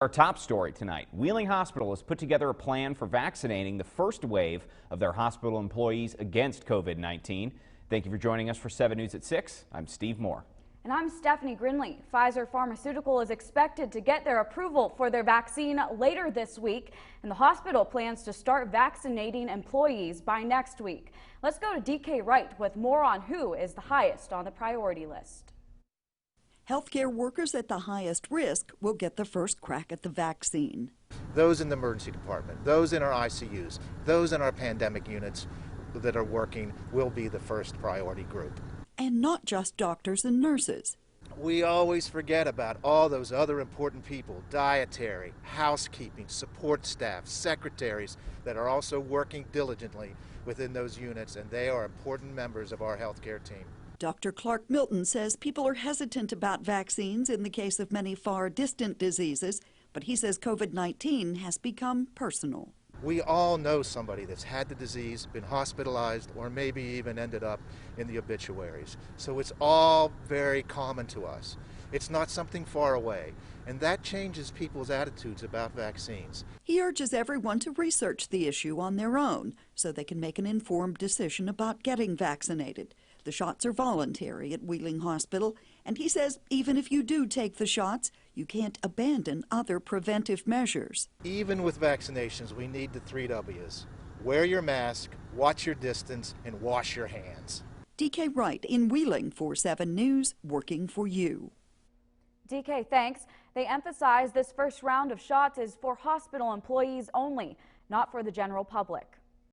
Our top story tonight, Wheeling Hospital has put together a plan for vaccinating the first wave of their hospital employees against COVID-19. Thank you for joining us for 7 News at 6. I'm Steve Moore. And I'm Stephanie Grinley. Pfizer Pharmaceutical is expected to get their approval for their vaccine later this week, and the hospital plans to start vaccinating employees by next week. Let's go to DK Wright with more on who is the highest on the priority list. Healthcare workers at the highest risk will get the first crack at the vaccine. Those in the emergency department, those in our ICUs, those in our pandemic units that are working will be the first priority group. And not just doctors and nurses. We always forget about all those other important people, dietary, housekeeping, support staff, secretaries that are also working diligently within those units, and they are important members of our healthcare team. Dr. Clark Milton says people are hesitant about vaccines in the case of many far distant diseases, but he says COVID-19 has become personal. We all know somebody that's had the disease, been hospitalized, or maybe even ended up in the obituaries. So it's all very common to us. It's not something far away, and that changes people's attitudes about vaccines. He urges everyone to research the issue on their own so they can make an informed decision about getting vaccinated. The shots are voluntary at Wheeling Hospital, and he says even if you do take the shots, you can't abandon other preventive measures. Even with vaccinations, we need the 3 W's. Wear your mask, watch your distance, and wash your hands. DK Wright in Wheeling for 7 News, working for you. DK, thanks. They emphasize this first round of shots is for hospital employees only, not for the general public.